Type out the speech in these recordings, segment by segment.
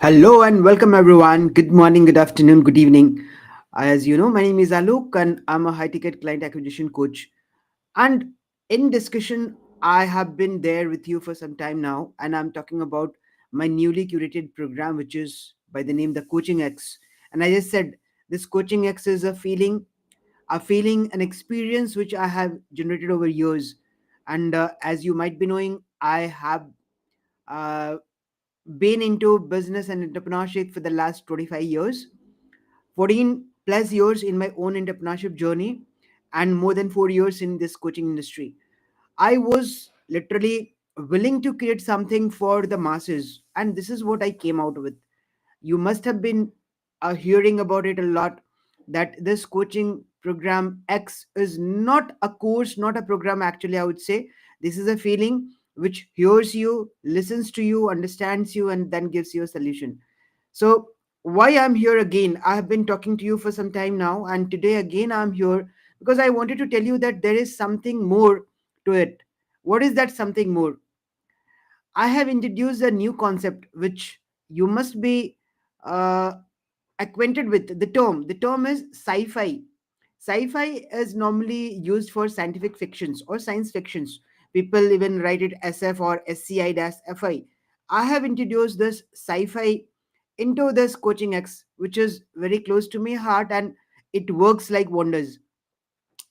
Hello and welcome everyone. Good morning, good afternoon, good evening. As you know, my name is Alok and I'm a high ticket client acquisition coach. And in discussion, I have been there with you for some time now, and I'm talking about my newly curated program, which is by the name the Coaching X. And I just said this Coaching X is a feeling, an experience which I have generated over years. And as you might be knowing, I have uh, been into business and entrepreneurship for the last 25 years, 14 plus years in my own entrepreneurship journey, and more than 4 years in this coaching industry. I was literally willing to create something for the masses, and this is what I came out with. You must have been hearing about it a lot, that this coaching program X is not a course, not a program. Actually, I would say this is a feeling which hears you, listens to you, understands you, and then gives you a solution. So why I'm here again, I have been talking to you for some time now, and today again I'm here because I wanted to tell you that there is something more to it. What is that something more? I have introduced a new concept which you must be uh, acquainted with. The term is sci-fi. Sci-fi is normally used for scientific fictions or science fictions. People even write it SF or SCI-FI. I have introduced this sci-fi into this coaching X, which is very close to my heart, and it works like wonders.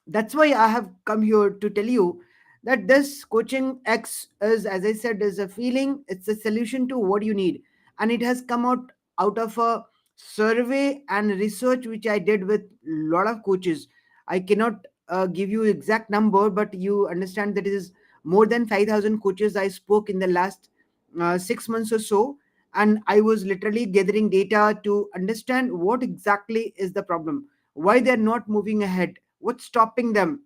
That's why I have come here to tell you that this coaching X is, as I said, is a feeling. It's a solution to what you need, and it has come out of a survey and research which I did with a lot of coaches. I cannot give you exact number, but you understand that it is more than 5,000 coaches I spoke in the last 6 months or so, and I was literally gathering data to understand what exactly is the problem, why they're not moving ahead, what's stopping them.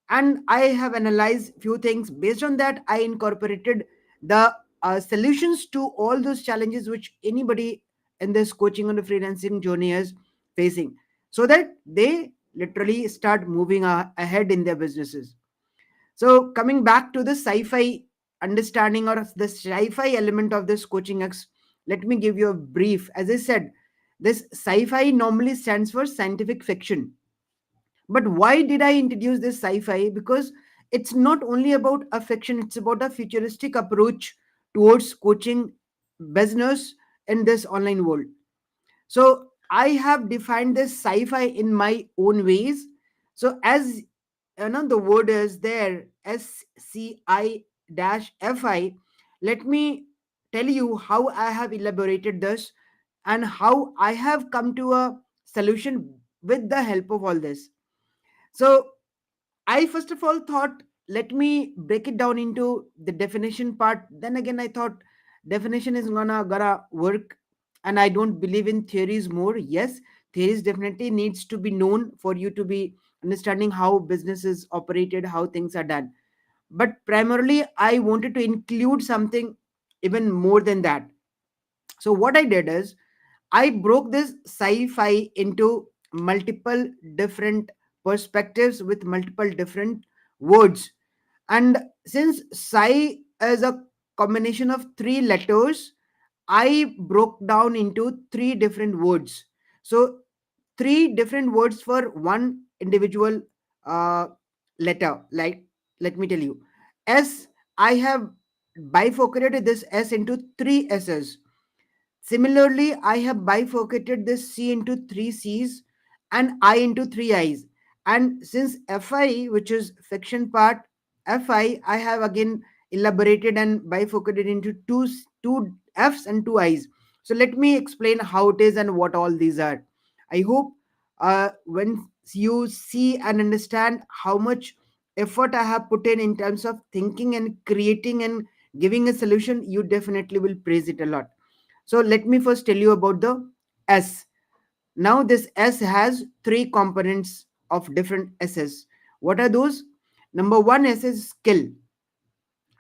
And I have analyzed few things. Based on that, I incorporated the solutions to all those challenges which anybody in this coaching and freelancing journey is facing, so that they literally start moving ahead in their businesses. So coming back to the sci-fi understanding or the sci-fi element of this coaching X, let me give you a brief. As I said, this sci-fi normally stands for scientific fiction. But why did I introduce this sci-fi? Because it's not only about a fiction, it's about a futuristic approach towards coaching business in this online world. So I have defined this sci-fi in my own ways. So as you know, the word is there, SCI dash FI. Let me tell you how I have elaborated this and how I have come to a solution with the help of all this. So I first of all thought, let me break it down into the definition part. Then again, I thought definition is gonna work, and I don't believe in theories more. Yes, theories definitely needs to be known for you to be understanding how business is operated, how things are done. But primarily, I wanted to include something even more than that. So what I did is I broke this sci-fi into multiple different perspectives with multiple different words. And since psi is a combination of three letters, I broke down into three different words. So three different words for one individual uh, letter. Like, let me tell you, S, I have bifurcated this S into three S's. Similarly, I have bifurcated this C into three C's and I into three I's. And since FI, which is fiction part, I have again elaborated and bifurcated into two F's and two I's. So let me explain how it is and what all these are. I hope when you see and understand how much effort I have put in terms of thinking and creating and giving a solution, you definitely will praise it a lot. So let me first tell you about the S. Now this S has three components of different S's. What are those? Number one S is skill,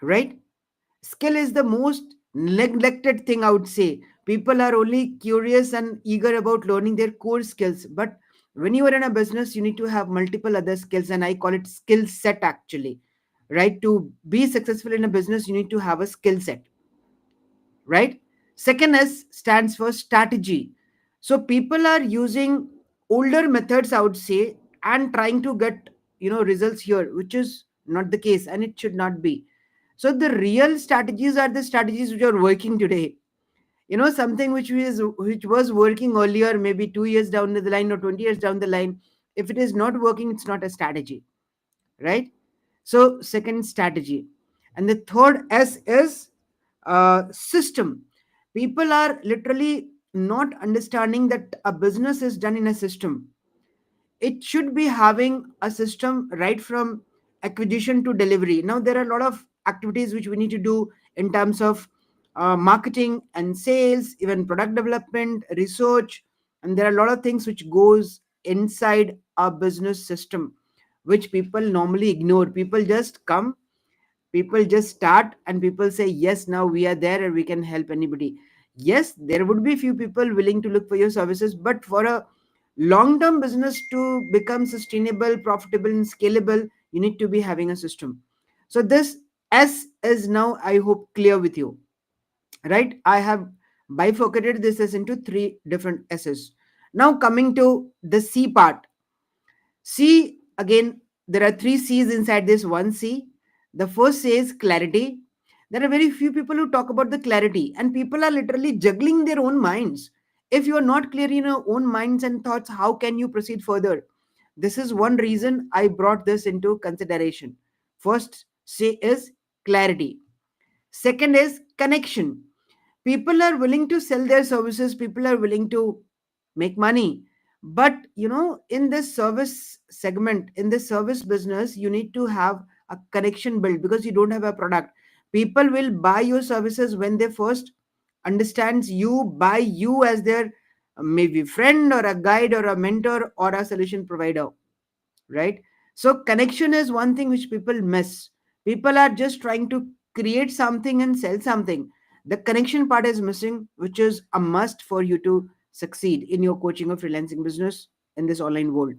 right? Skill is the most neglected thing, I would say. People are only curious and eager about learning their core skills. But when you are in a business, you need to have multiple other skills, and I call it skill set actually. Right? To be successful in a business, you need to have a skill set, right? Second S stands for strategy. So people are using older methods, I would say, and trying to get results here, which is not the case, and it should not be. So the real strategies are the strategies which are working today. Something which was working earlier, maybe 2 years down the line or 20 years down the line. If it is not working, it's not a strategy, right? So second, strategy. And the third S is system. People are literally not understanding that a business is done in a system. It should be having a system right from acquisition to delivery. Now there are a lot of activities which we need to do in terms of marketing and sales, even product development, research, and there are a lot of things which goes inside a business system, which people normally ignore. People just come, people just start, and people say yes, now we are there and we can help anybody. Yes, there would be few people willing to look for your services, but for a long term business to become sustainable, profitable, and scalable, you need to be having a system. So this S is now, I hope, clear with you, right? I have bifurcated this as into three different S's. Now coming to the C part. C, again, there are three C's inside this one C. The first C is clarity. There are very few people who talk about the clarity, and people are literally juggling their own minds. If you are not clear in your own minds and thoughts, how can you proceed further? This is one reason I brought this into consideration. First C is clarity. Second is connection. People are willing to sell their services, people are willing to make money, but in this service segment, in this service business, you need to have a connection built, because you don't have a product. People will buy your services when they first understands you, buy you as their maybe friend or a guide or a mentor or a solution provider, right? So connection is one thing which people miss. People are just trying to create something and sell something. The connection part is missing, which is a must for you to succeed in your coaching or freelancing business in this online world.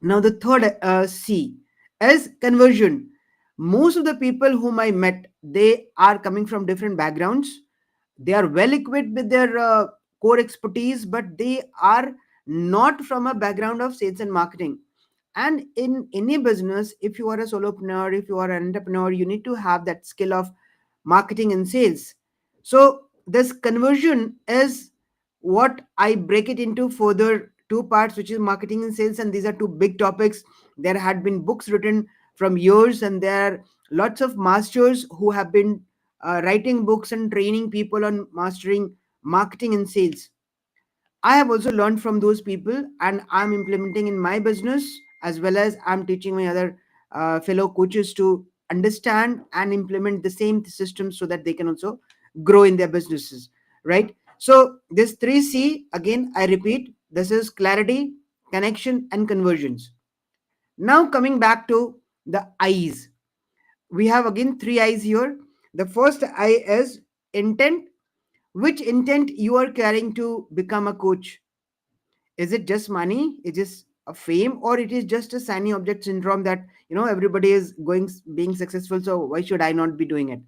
Now the third C is conversion. Most of the people whom I met, they are coming from different backgrounds. They are well equipped with their core expertise, but they are not from a background of sales and marketing. And in any business, if you are a solopreneur, if you are an entrepreneur, you need to have that skill of marketing and sales. So this conversion is what I break it into further two parts, which is marketing and sales, and these are two big topics. There had been books written from years, and there are lots of masters who have been writing books and training people on mastering marketing and sales. I have also learned from those people, and I'm implementing in my business, as well as I'm teaching my other fellow coaches to understand and implement the same system so that they can also grow in their businesses, right? So this 3C, again I repeat, this is clarity, connection, and conversions. Now coming back to the I's, we have again three I's here. The first I is intent. Which intent you are carrying to become a coach? Is it just money? Is it a fame, or it is just a shiny object syndrome that everybody is going being successful, so why should I not be doing it?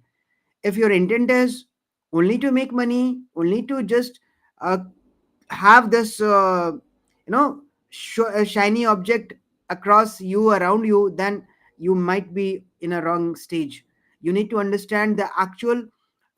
If your intent is only to make money, only to just uh, have this a shiny object across you, around you, then you might be in a wrong stage. You need to understand the actual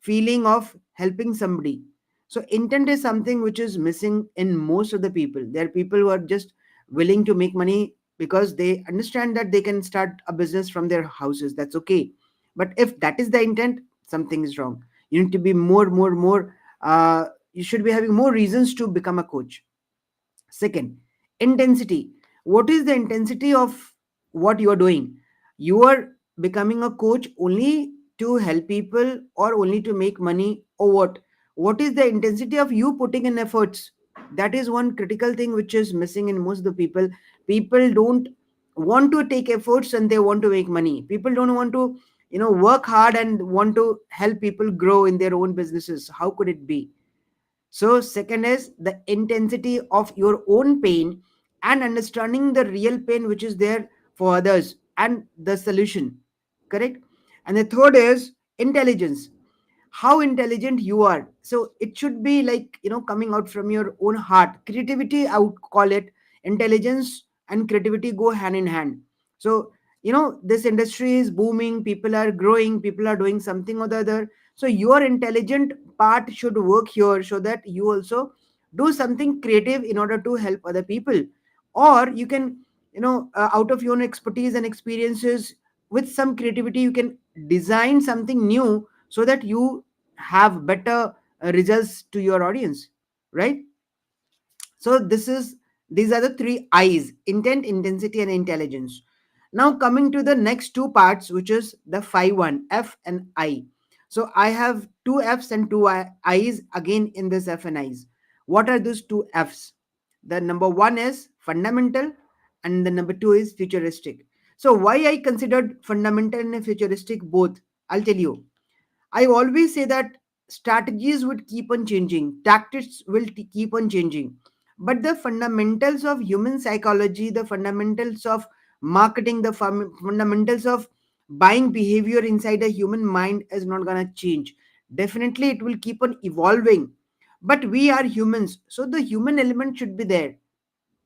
feeling of helping somebody. So intent is something which is missing in most of the people. There are people who are just willing to make money because they understand that they can start a business from their houses. That's okay. But if that is the intent, something is wrong. You need to be more you should be having more reasons to become a coach. Second, intensity. What is the intensity of what you are doing? You are becoming a coach only to help people, or only to make money, or what? What is the intensity of you putting in efforts? That is one critical thing which is missing in most of the people. People don't want to take efforts, and they want to make money. People don't want to work hard and want to help people grow in their own businesses. How could it be? So, second is the intensity of your own pain and understanding the real pain which is there for others and the solution. Correct? And the third is intelligence. how intelligent you are. So it should be like, coming out from your own heart. Creativity, I would call it. Intelligence and creativity go hand in hand. So, this industry is booming, people are growing, people are doing something or the other. So your intelligent part should work here, so that you also do something creative in order to help other people. Or you can, out of your own expertise and experiences, with some creativity, you can design something new, so that you have better results to your audience, right? So these are the three I's: intent, intensity, and intelligence. Now coming to the next two parts, which is the five one, F and I. So I have two F's and two I's again in this F and I's. What are those two F's? The number one is fundamental, and the number two is futuristic. So why I considered fundamental and futuristic both? I'll tell you. I always say that strategies would keep on changing, tactics will keep on changing, but the fundamentals of human psychology, the fundamentals of marketing, the fundamentals of buying behavior inside a human mind is not going to change. Definitely, it will keep on evolving, but we are humans, so the human element should be there,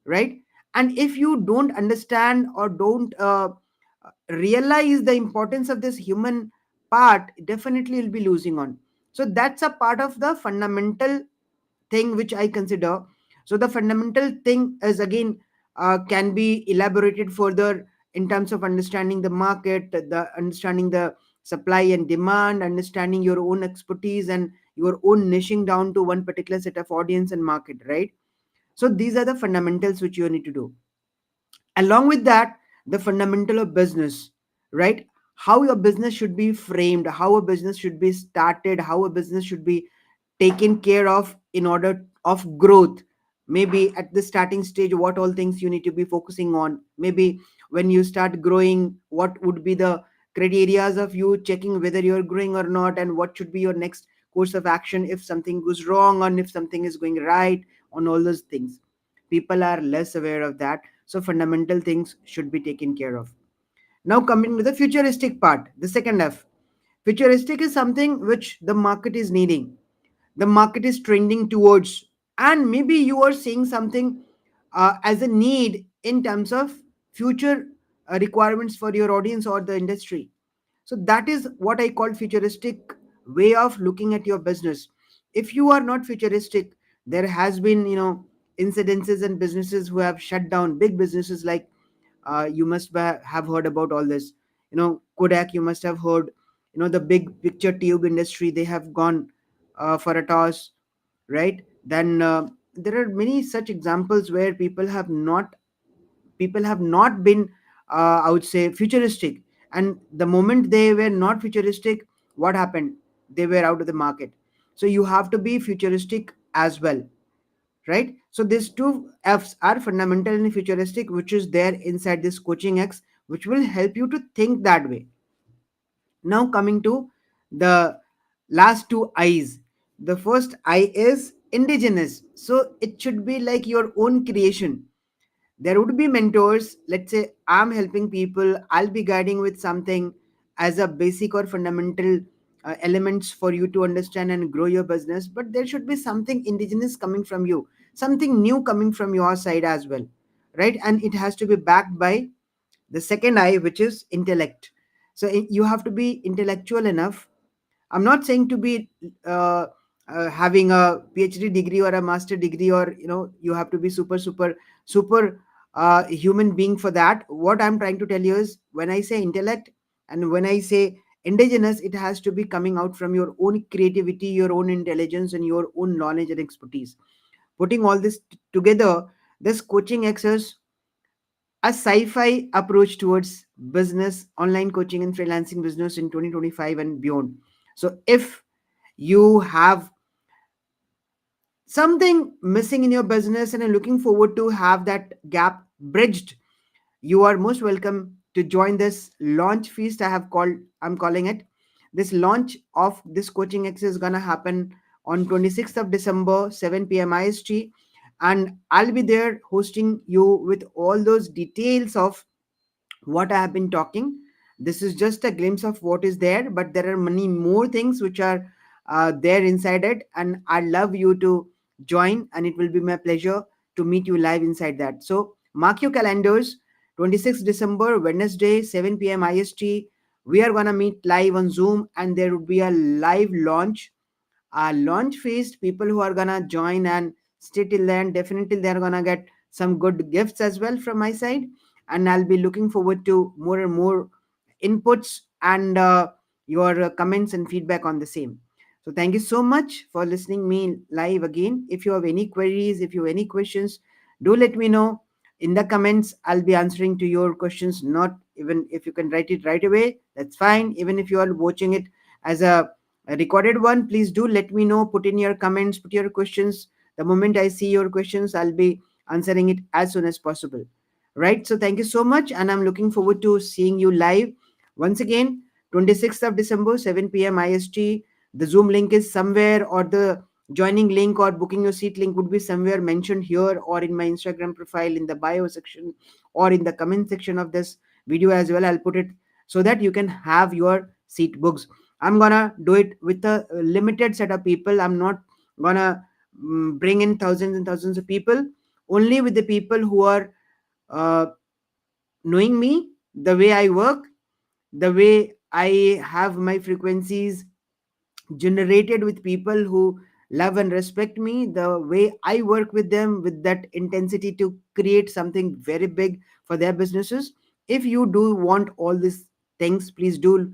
right? And if you don't understand or don't realize the importance of this human part, definitely you'll be losing on. So that's a part of the fundamental thing which I consider. So the fundamental thing is again, can be elaborated further in terms of understanding the market, the understanding the supply and demand, understanding your own expertise and your own niching down to one particular set of audience and market, right? So these are the fundamentals which you need to do. Along with that, the fundamental of business, right? How your business should be framed, how a business should be started, how a business should be taken care of in order of growth. Maybe at the starting stage, what all things you need to be focusing on. Maybe when you start growing, what would be the criteria of you checking whether you're growing or not, and what should be your next course of action if something goes wrong or if something is going right, on all those things. People are less aware of that, so fundamental things should be taken care of. Now coming to the futuristic part, the second F. Futuristic is something which the market is needing, the market is trending towards, and maybe you are seeing something as a need in terms of future requirements for your audience or the industry. So that is what I call futuristic way of looking at your business. If you are not futuristic, there has been, incidences and businesses who have shut down, big businesses like, you must have heard about all this. Kodak, you must have heard. The big picture tube industry, they have gone for a toss, right? Then there are many such examples where people have not been, I would say, futuristic. And the moment they were not futuristic, what happened? They were out of the market. So you have to be futuristic as well, right? So these two F's are fundamental and futuristic, which is there inside this coaching X, which will help you to think that way. Now coming to the last two I's. The first I is indigenous. So it should be like your own creation. There would be mentors. Let's say I'm helping people, I'll be guiding with something as a basic or fundamental elements for you to understand and grow your business, but there should be something indigenous coming from you, something new coming from your side as well, right? And it has to be backed by the second I, which is intellect. So you have to be intellectual enough. I'm not saying to be having a PhD degree or a master degree, or you have to be super human being for that. What I'm trying to tell you is, when I say intellect and when I say indigenous, it has to be coming out from your own creativity, your own intelligence, and your own knowledge and expertise. Putting all this together, this coaching exercise a sci-fi approach towards business, online coaching and freelancing business in 2025 and beyond. So if you have something missing in your business and are looking forward to have that gap bridged, you are most welcome to join this launch feast. I'm calling it. This launch of this coaching exercise is gonna happen on 26th of December, 7 p.m. IST. And I'll be there hosting you with all those details of what I have been talking. This is just a glimpse of what is there, but there are many more things which are there inside it, and I'd love you to join, and it will be my pleasure to meet you live inside that. So mark your calendars, 26th December, Wednesday, 7 p.m. IST. We are gonna meet live on Zoom, and there would be a live launch, a launch feast. People who are gonna join and stay till then, definitely they're gonna get some good gifts as well from my side. And I'll be looking forward to more and more inputs and your comments and feedback on the same. So thank you so much for listening me live again. If you have any queries, if you have any questions, do let me know in the comments. I'll be answering to your questions. Not even if you can write it right away, that's fine. Even if you are watching it as a recorded one, please do let me know. Put in your comments, put your questions. The moment I see your questions, I'll be answering it as soon as possible. Right? So thank you so much, and I'm looking forward to seeing you live once again, 26th of December, 7 p.m. IST. The Zoom link is somewhere, or the joining link or booking your seat link would be somewhere mentioned here or in my Instagram profile in the bio section or in the comment section of this video as well. I'll put it so that you can have your seat books. I'm gonna do it with a limited set of people. I'm not gonna bring in thousands and thousands of people. Only with the people who are uh, knowing me, the way I work, the way I have my frequencies generated with people who love and respect me, the way I work with them with that intensity to create something very big for their businesses. If you do want all these things, please do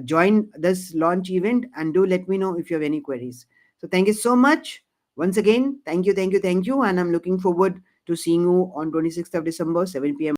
join this launch event, and do let me know if you have any queries. So thank you so much once again. Thank you, thank you, thank you. And I'm looking forward to seeing you on 26th of December, 7 p.m.